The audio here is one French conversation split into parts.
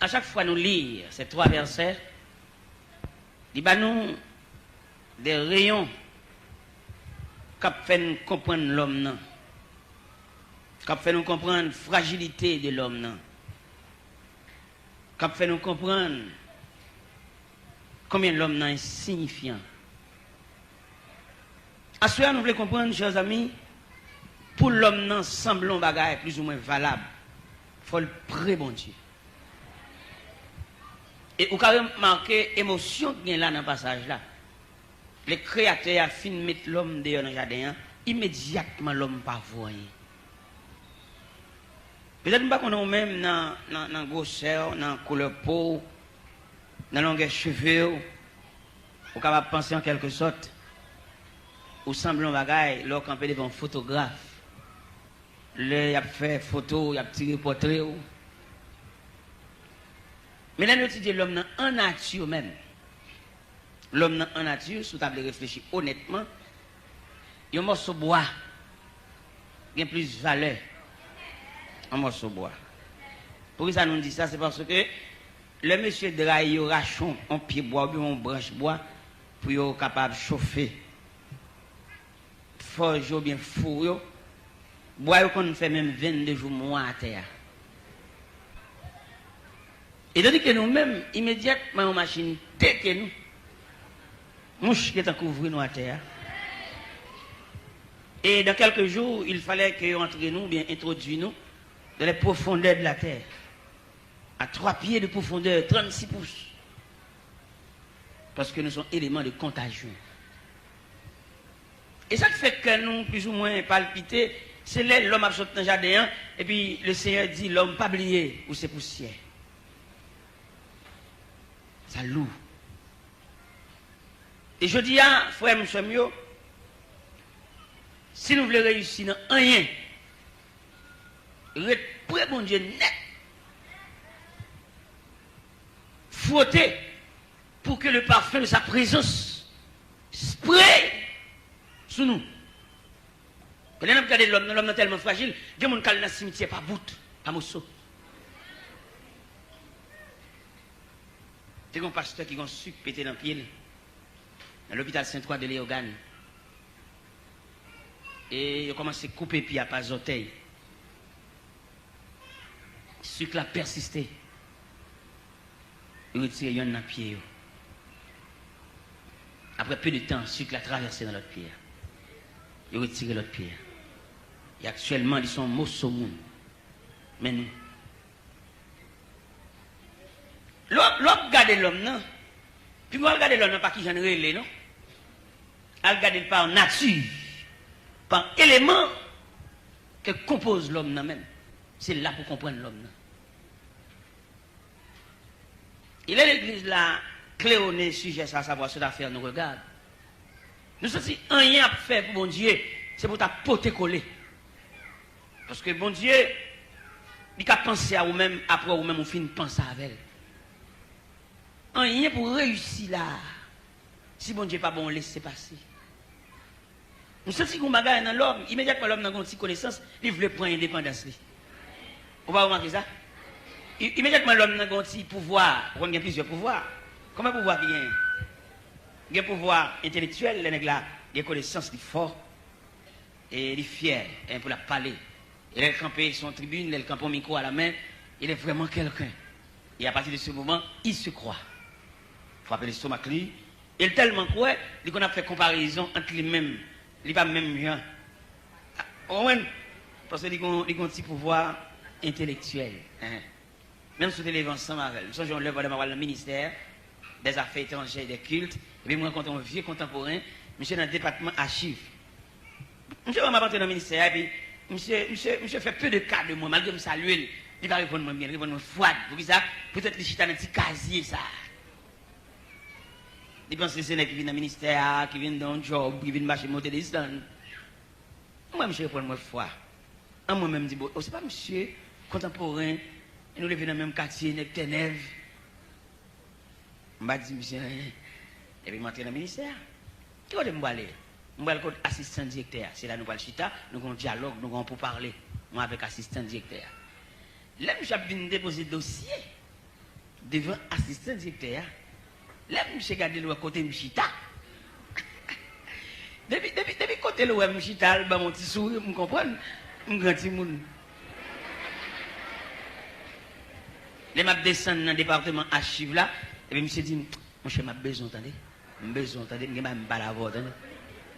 à chaque fois nous lire ces trois versets, il y a nous des rayons qui fait nous comprendre l'homme, qui fait nous comprendre la fragilité de l'homme, qui fait nous comprendre combien l'homme est insignifiant. À ce nous voulons comprendre, chers amis, pour l'homme semble un bagage plus ou moins valable, il faut le prier, bon Dieu. Et vous avez marqué l'émotion qui est là dans le passage là. Le créateur a fini de mettre l'homme dehors dans le jardin, immédiatement l'homme pas voyé. Peut-être pas qu'on a même dans la grosseur, dans la couleur peau, dans la longueur cheveux, vous capable penser en quelque sorte, ou semble un bagage, lorsqu'on peut devant un photographe, il a fait photo, il a tiré portrait. Mais là, nous étudions l'homme en nature même. L'homme en nature, si vous avez réfléchi honnêtement, il y a un morceau de bois qui a plus de valeur. Un morceau de bois. Pourquoi ça nous dit ça? C'est parce que le monsieur de là, il rachon un pied bois ou une branche bois pour être capable de chauffer. Forge ou bien four. Bois qu'on fait même 22 jours mois à terre. Et tandis que nous-mêmes, immédiatement, une machine tête que nous, mouche qui est couvert nous à terre. Et dans quelques jours, il fallait que entre nous, bien introduit nous, dans les profondeurs de la terre. À 3 pieds de profondeur, 36 pouces. Parce que nous sommes éléments de contagion. Et ça qui fait que nous, plus ou moins, palpiter, c'est l'homme a sauté dans le jardin, et puis le Seigneur dit, l'homme pas oublié, ou c'est poussière. Ça lourd. Et je dis à frère M. si nous voulons réussir dans rien, près bon Dieu net, frotter pour que le parfum de sa présence spray sur nous. Quand on regarde l'homme est tellement fragile, Dieu m'a calé dans le cimetière par bout, par morceau. C'est un pasteur qui a un sucre pété dans le pied, dans l'hôpital Saint-Croix de Léogane. Et il a commencé à couper pied à pas orteil. Le sucre a persisté. Il a retiré un dans le pied. Après peu de temps, le sucre a traversé dans l'autre pied. Il a retiré l'autre pied. Et actuellement, ils sont morceaux de monde. Mais nous. L'autre regarde l'homme, non? Puis moi, regarde l'homme, pas qui j'en ai non? Elle regarde par nature, par élément que compose l'homme même. C'est là pour comprendre l'homme. Il est l'église là, cléonée, sujet à savoir ce d'affaire nous regarde. Nous sommes si rien à faire pour bon Dieu, c'est pour ta pote coller. Parce que bon Dieu, il a pensé à vous-même, après vous-même, vous finissez de penser avec elle. Rien pour réussir là. Si bon Dieu n'est pas bon, laissez passer. Nous sommes si qu'on bagaille dans l'homme, immédiatement l'homme n'a pas de connaissance, il veut prendre l'indépendance. Vous va remarquer ça? Immédiatement l'homme n'a pas de pouvoir, on a plusieurs pouvoirs. Comment pouvoir qu'il y a? Il y a un pouvoir intellectuel, les nègres là, il y a connaissance, il est fort, et il est fier, et pour la parler. Il a campé son tribune, il a campé un micro à la main, il est vraiment quelqu'un. Et à partir de ce moment, il se croit. Frapper l'estomac lui. Il est tellement quoi, qu'on a fait comparaison entre les-mêmes. Il n'est pas même bien. Parce qu'il a un petit pouvoir intellectuel. Hein. Même si vous élèves ensemble avec elle. Je lève dans le ministère des Affaires étrangères et des cultes. Et puis moi, quand on vieux contemporain, monsieur dans le département archives. Monsieur m'a rentré dans le ministère, et puis monsieur fait peu de cas de moi, malgré me saluer. Il va répondre bien, il va répondre froide. Pour ça, peut-être les chita dans un petit casier, ça. Il pense que c'est qui vient dans le ministère, qui vient dans un job, qui vient marcher monter des stands. Moi, monsieur répond moi froid. Moi-même, je dis, oh, c'est pas monsieur contemporain, et nous vivons dans le même quartier, dans Ténèvres. Je m'a dit, monsieur, et puis je rentre dans le ministère. Qui est-ce que je vais aller? Je vais aller assistant directeur. C'est là nous allons chita, nous avons un dialogue, nous avons pour parler. Moi avec assistant directeur. Là, je viens déposer le dossier. devant assistant directeur. Là, monsieur regardé le côté Mchita. Depuis côté le Mchita, il mon petit sourire, vous comprenez? Un grand petit monde. Les m'a descendre dans le département archive là, et puis monsieur dit, mon cher, m'a besoin, attendez. M'a besoin, attendez, m'a pas la voix, attendez.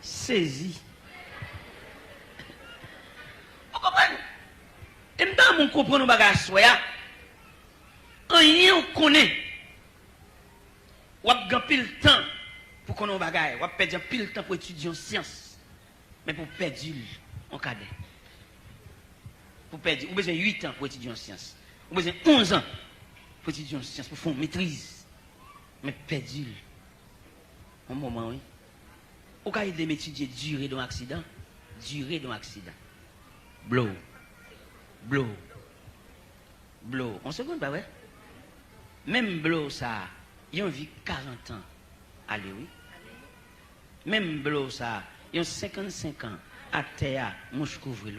Saisi. Vous comprenez? Et maintenant, on comprend nos bagages, soya. Rien on connaît. On a gagné pile temps pour qu'on ait bagaille. On a perdu pile temps pour étudier en sciences. Mais pour perdre en cadet. Pour perdre, on a besoin de 8 ans pour étudier en sciences. On a besoin de 11 ans pour étudier en sciences, pour faire une maîtrise. Mais perdu. Un moment, oui. Au cas où il étudier durée d'un accident, durée d'un accident. Blow. Blow. Blow. On se compte pas, ouais? Même blow, ça, il a vit 40 ans. Allez, oui. Même blow, ça, il a 55 ans. À terre, mouche couvre,